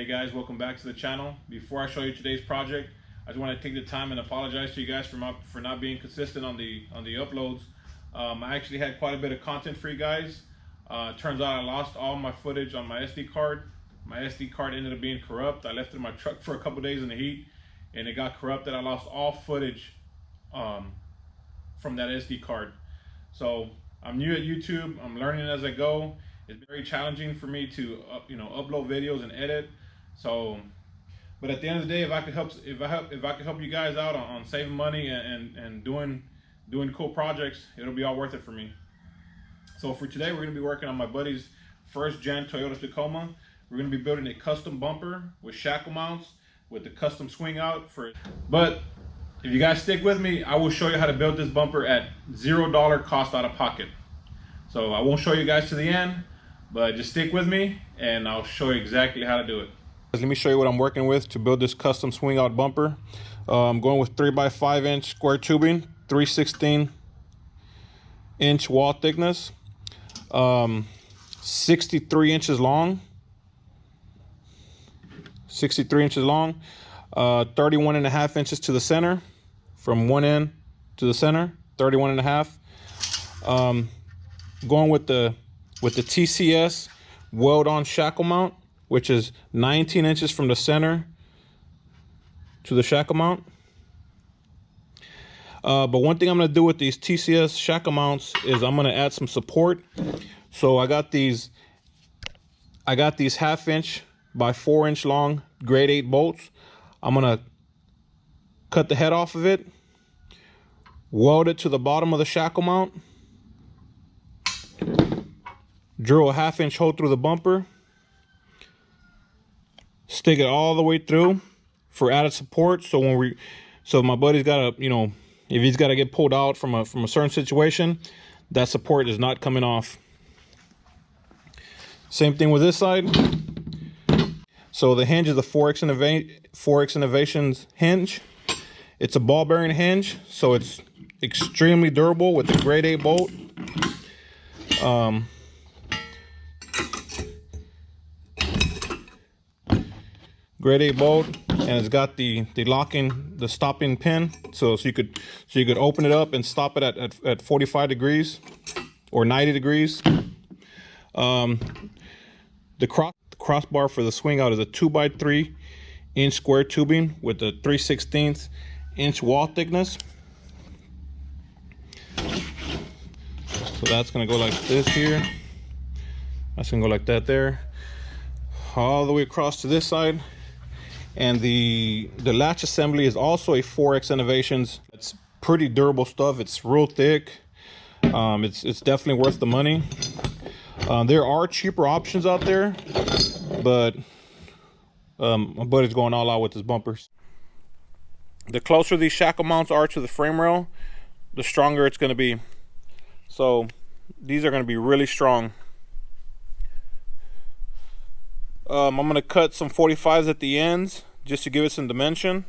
Hey guys, welcome back to the channel. Before I show you today's project, I just want to take the time and apologize to you guys for not being consistent on the uploads. I actually had quite a bit of content for you guys. Turns out I lost all my footage on my SD card. My SD card ended up being corrupt. I left it in my truck for a couple days in the heat and it got corrupted. I lost all footage from that SD card. So I'm new at YouTube. I'm learning as I go. It's very challenging for me to upload videos and edit. So, but at the end of the day, if I could help you guys out on saving money and doing cool projects, it'll be all worth it for me. So for today, we're going to be working on my buddy's first gen Toyota Tacoma. We're going to be building a custom bumper with shackle mounts with the custom swing out for it. But if you guys stick with me, I will show you how to build this bumper at $0 cost out of pocket. So I won't show you guys to the end, but just stick with me and I'll show you exactly how to do it. Let me show you what I'm working with to build this custom swing out bumper. I'm going with 3x5 inch square tubing, 3/16 inch wall thickness, 63 inches long, 31.5 inches to the center, from one end to the center, 31.5. Going with the TCS weld-on shackle mount, which is 19 inches from the center to the shackle mount. But one thing I'm going to do with these TCS shackle mounts is I'm going to add some support. So I got these 1/2 inch by 4 inch long grade 8 bolts. I'm going to cut the head off of it, weld it to the bottom of the shackle mount, drill a 1/2 inch hole through the bumper, stick it all the way through for added support. So so my buddy's got to, if he's got to get pulled out from a certain situation, that support is not coming off. Same thing with this side. So the hinge is a 4X Innovations hinge. It's a ball bearing hinge, so it's extremely durable with the grade 8 bolt. Grade 8 bolt, and it's got the stopping pin, so you could open it up and stop it at 45 degrees or 90 degrees. The crossbar for the swing out is a 2x3 inch square tubing with a 3/16 inch wall thickness. So that's gonna go like this here. That's gonna go like that there, all the way across to this side. And the latch assembly is also a 4X Innovations. It's pretty durable stuff. It's real thick. It's definitely worth the money. There are cheaper options out there, but my buddy's going all out with his bumpers. The closer these shackle mounts are to the frame rail, the stronger it's going to be. So these are going to be really strong. I'm going to cut some 45s at the ends just to give it some dimension.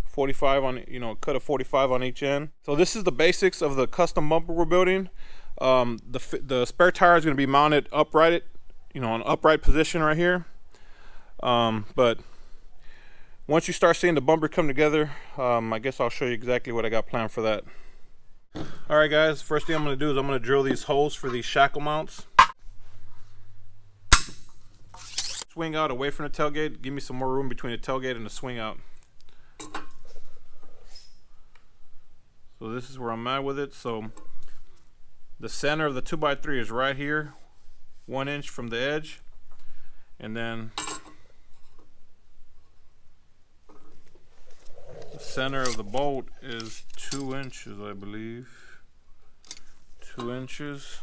45 on, cut a 45 on each end. So this is the basics of the custom bumper we're building. The spare tire is going to be mounted upright, an upright position right here. But once you start seeing the bumper come together, I guess I'll show you exactly what I got planned for that. All right, guys. First thing I'm going to do is I'm going to drill these holes for these shackle mounts. Swing out away from the tailgate. Give me some more room between the tailgate and the swing out. So this is where I'm at with it. So the center of the 2x3 is right here, 1 inch from the edge, and then the center of the bolt is 2 inches, I believe. 2 inches.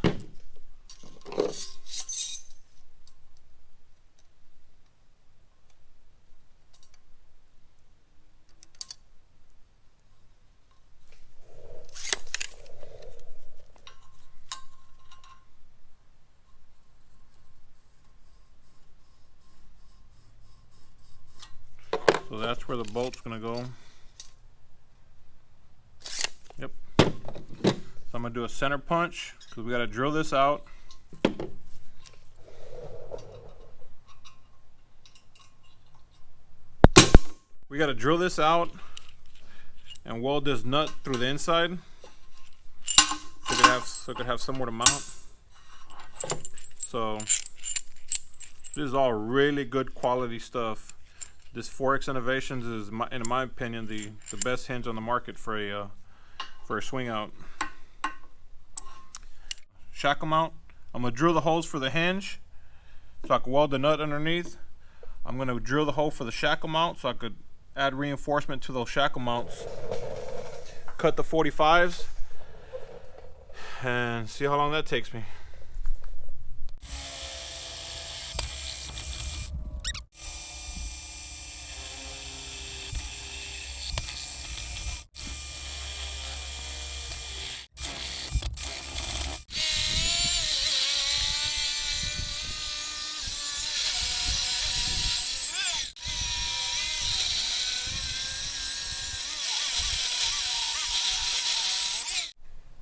So that's where the bolt's gonna go. Yep. So I'm gonna do a center punch because we gotta drill this out. We got to drill this out and weld this nut through the inside so it could have somewhere to mount. So this is all really good quality stuff. This 4X Innovations is, in my opinion, the best hinge on the market for a swing out. Shackle mount. I'm gonna drill the holes for the hinge so I can weld the nut underneath. I'm gonna drill the hole for the shackle mount so I could add reinforcement to those shackle mounts. Cut the 45s and see how long that takes me.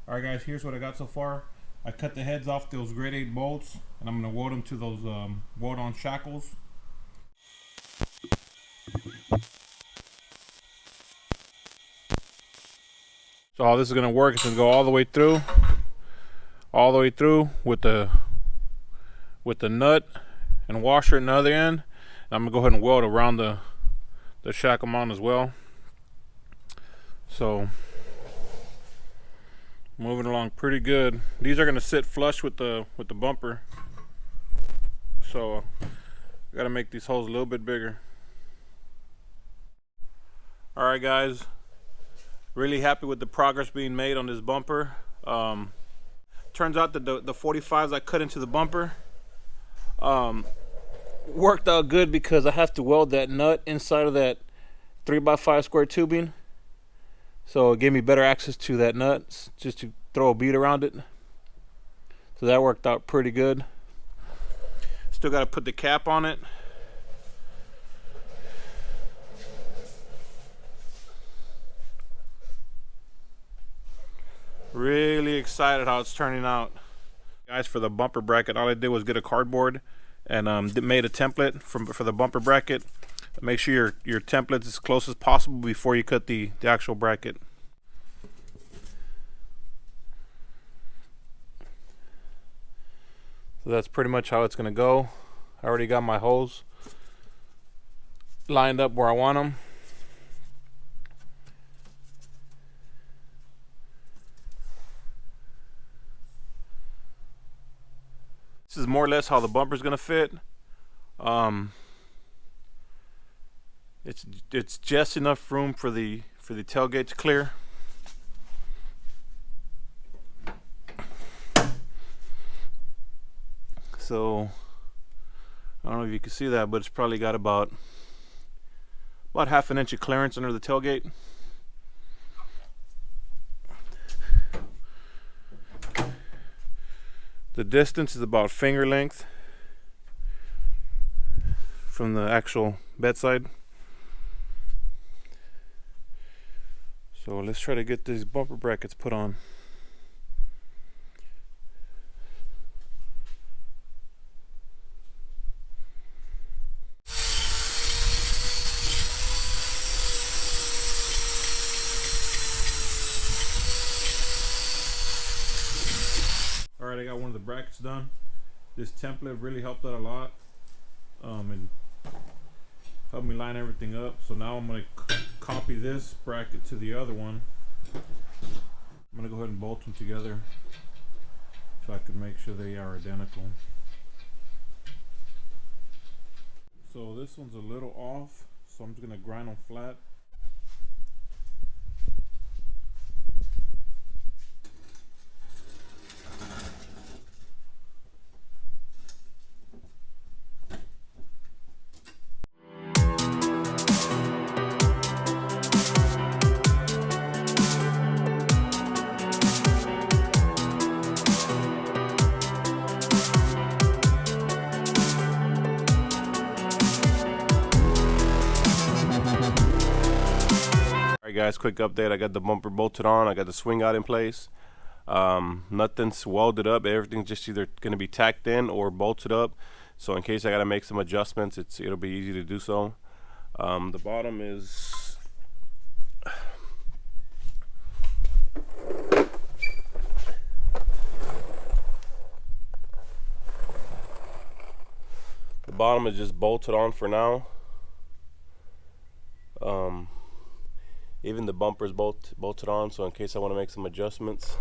Alright guys, here's what I got so far. I cut the heads off those grade 8 bolts and I'm going to weld them to those weld-on shackles. So how this is going to work is going to go all the way through with the nut and washer at the other end. And I'm going to go ahead and weld around the shackle mount as well. So moving along pretty good. These are going to sit flush with the bumper, so I got to make these holes a little bit bigger. All right guys, really happy with the progress being made on this bumper. Turns out that the 45s I cut into the bumper worked out good because I have to weld that nut inside of that 3x5 square tubing. So it gave me better access to that nut, just to throw a bead around it. So that worked out pretty good. Still got to put the cap on it. Really excited how it's turning out. Guys, for the bumper bracket, all I did was get a cardboard and made a template for the bumper bracket. Make sure your template's as close as possible before you cut the actual bracket. So that's pretty much how it's going to go. I already got my holes lined up where I want them. This is more or less how the bumper's going to fit. It's just enough room for the tailgate to clear. So I don't know if you can see that, but it's probably got about half an inch of clearance under the tailgate. The distance is about finger length from the actual bedside. So let's try to get these bumper brackets put on. Alright, I got one of the brackets done. This template really helped out a lot and helped me line everything up. So now I'm going to copy this bracket to the other one. I'm going to go ahead and bolt them together so I can make sure they are identical. So this one's a little off, so I'm just going to grind them flat. Guys, quick update. I got the bumper bolted on. I got the swing out in place. Nothing's welded up. Everything's just either going to be tacked in or bolted up. So in case I got to make some adjustments, it'll be easy to do so. The bottom is bottom is just bolted on for now. Even the bumper's bolted on, so in case I want to make some adjustments.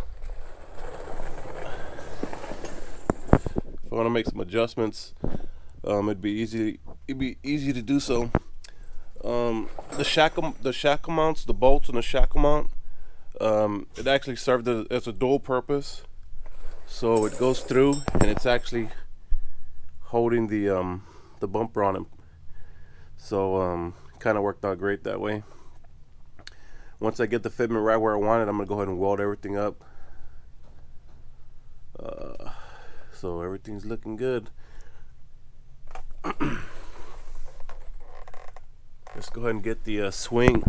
If I want to make some adjustments, it'd be easy to do so. The shackle mounts, the bolts and the shackle mount, it actually served as a dual purpose. So it goes through and it's actually holding the bumper on it. So kind of worked out great that way. Once I get the fitment right where I want it, I'm gonna go ahead and weld everything up. So everything's looking good. Let's go ahead and get the swing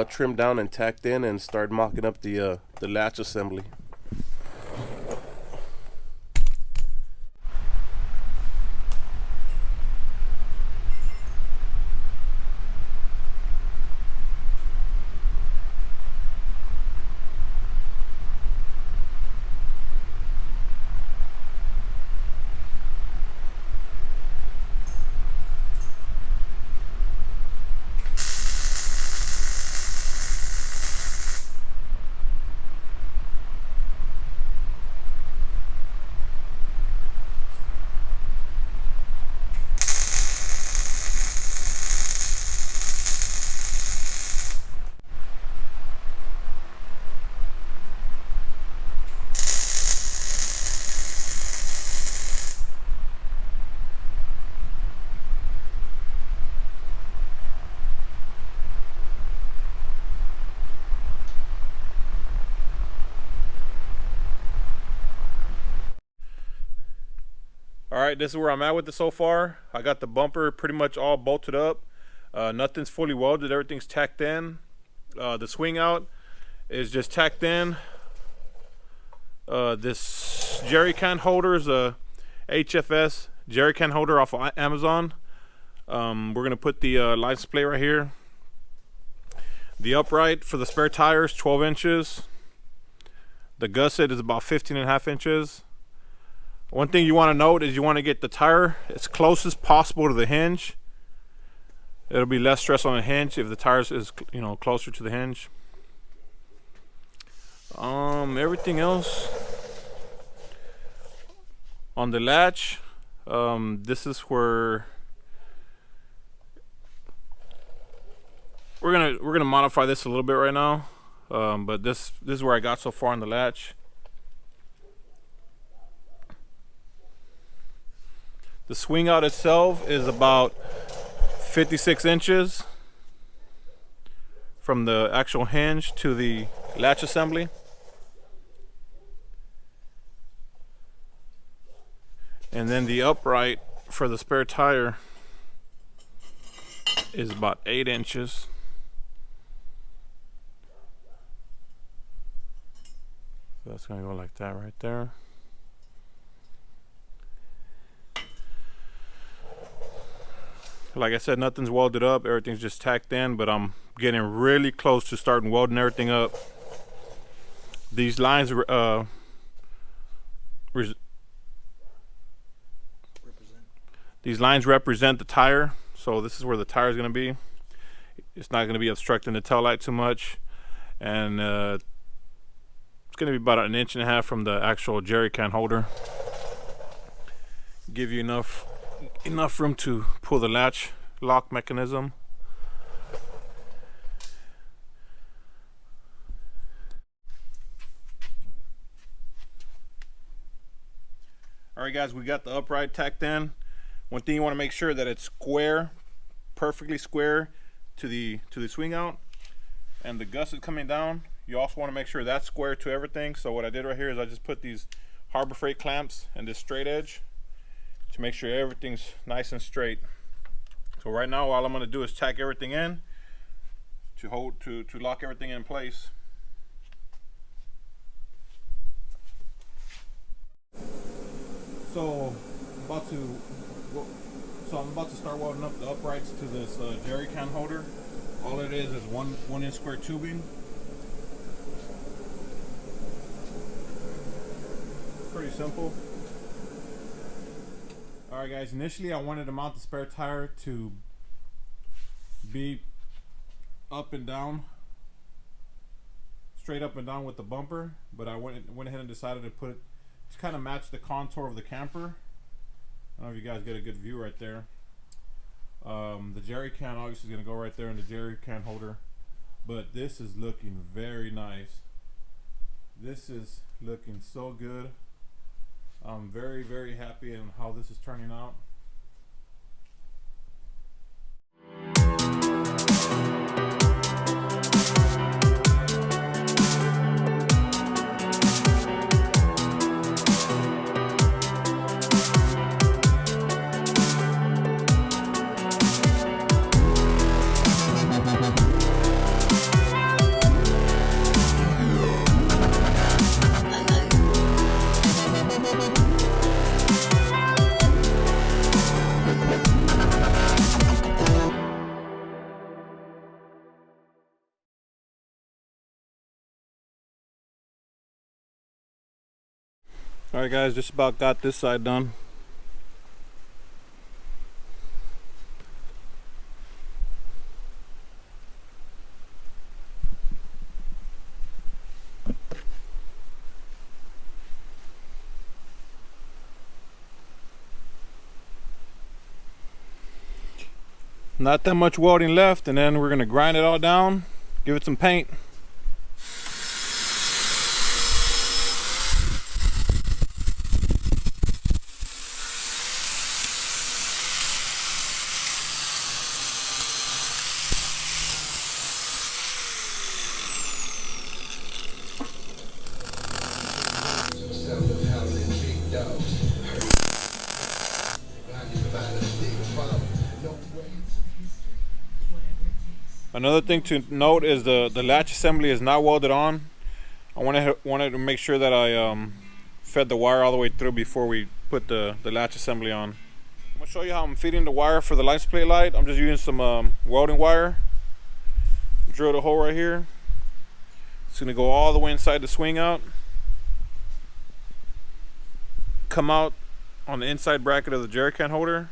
trimmed down and tacked in, and start mocking up the latch assembly. Alright, this is where I'm at with it so far. I got the bumper pretty much all bolted up. Nothing's fully welded, everything's tacked in. The swing out is just tacked in. This jerry can holder is a HFS jerry can holder off of Amazon. We're going to put the license plate right here. The upright for the spare tires, 12 inches. The gusset is about 15.5 inches. One thing you want to note is you want to get the tire as close as possible to the hinge. It'll be less stress on the hinge if the tire is, you know, closer to the hinge. Everything else on the latch, this is where we're gonna modify this a little bit right now. But this is where I got so far on the latch. The swing out itself is about 56 inches from the actual hinge to the latch assembly. And then the upright for the spare tire is about 8 inches. So that's gonna go like that right there. Like I said, nothing's welded up, everything's just tacked in, but I'm getting really close to starting welding everything up. These lines represent the tire, so this is where the tire is going to be. It's not going to be obstructing the tail light too much, and it's going to be about 1.5 inches from the actual jerry can holder. Give you enough room to pull the latch lock mechanism. Alright guys, we got the upright tacked in. One thing you want to make sure that it's square, perfectly square to the swing out, and the gusset coming down. You also want to make sure that's square to everything. So what I did right here is I just put these Harbor Freight clamps and this straight edge to make sure everything's nice and straight. So right now all I'm going to do is tack everything in to lock everything in place. So I'm about to start welding up the uprights to this jerry can holder. All it is 1 inch square tubing. Pretty simple. Alright guys, initially I wanted to mount the spare tire to be up and down, straight up and down with the bumper, but I went ahead and decided to put it to kind of match the contour of the camper. I don't know if you guys get a good view right there. The jerry can obviously is going to go right there in the jerry can holder, but this is looking very nice. This is looking so good. I'm very, very happy in how this is turning out. Alright guys, just about got this side done. Not that much welding left, and then we're going to grind it all down, give it some paint. Another thing to note is the latch assembly is not welded on. I wanted to make sure that I fed the wire all the way through before we put the latch assembly on. I'm going to show you how I'm feeding the wire for the license plate light. I'm just using some welding wire. Drilled a hole right here. It's going to go all the way inside the swing out. Come out on the inside bracket of the jerry can holder.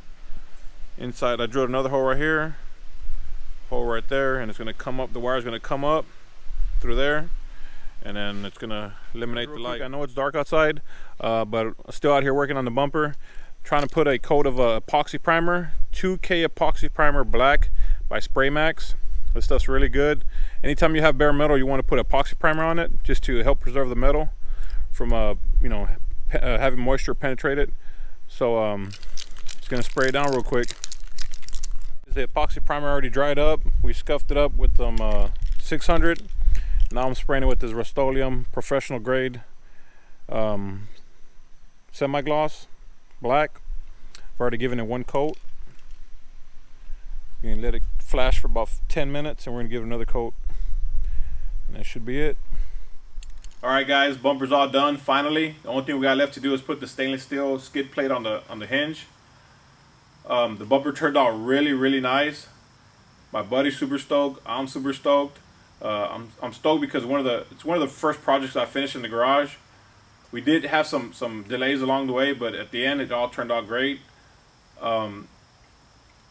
Inside I drilled another hole right here. Hole right there, and it's going to come up. The wire is going to come up through there, and then it's going to eliminate the light. I know it's dark outside, but still out here working on the bumper, trying to put a coat of epoxy primer, 2K epoxy primer black by Spray Max. This stuff's really good. Anytime you have bare metal, you want to put epoxy primer on it just to help preserve the metal from having moisture penetrate it. So just going to spray it down real quick. The epoxy primer already dried up. We scuffed it up with some 600. Now I'm spraying it with this Rust-Oleum professional grade semi-gloss black. I've already given it one coat. You can let it flash for about 10 minutes, and we're gonna give it another coat, and that should be it. All right guys, bumper's all done finally. The only thing we got left to do is put the stainless steel skid plate on the hinge. The bumper turned out really nice. My buddy's super stoked. I'm super stoked. I'm stoked because it's one of the first projects I finished in the garage. We did have some delays along the way, but at the end it all turned out great.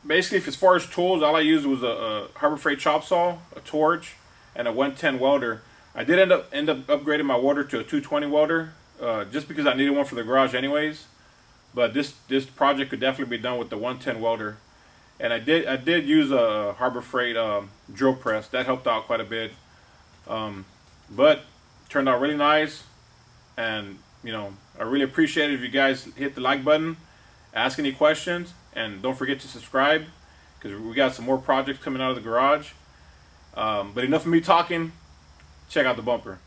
Basically, as far as tools, all I used was a Harbor Freight chop saw, a torch, and a 110 welder. I did end up upgrading my welder to a 220 welder, just because I needed one for the garage anyways. But this project could definitely be done with the 110 welder, and I did use a Harbor Freight drill press. That helped out quite a bit, but turned out really nice. And I really appreciate it if you guys hit the like button, ask any questions, and don't forget to subscribe, because we got some more projects coming out of the garage. But enough of me talking. Check out the bumper.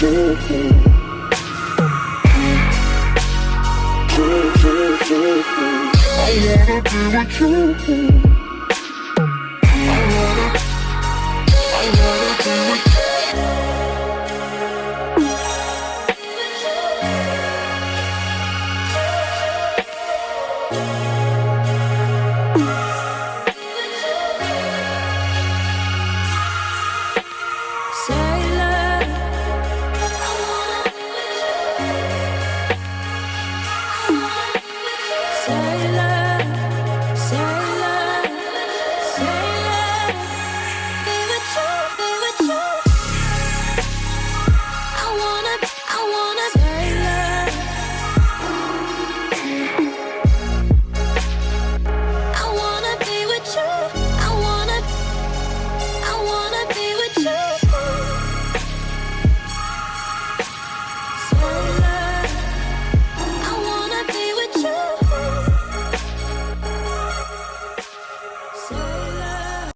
you.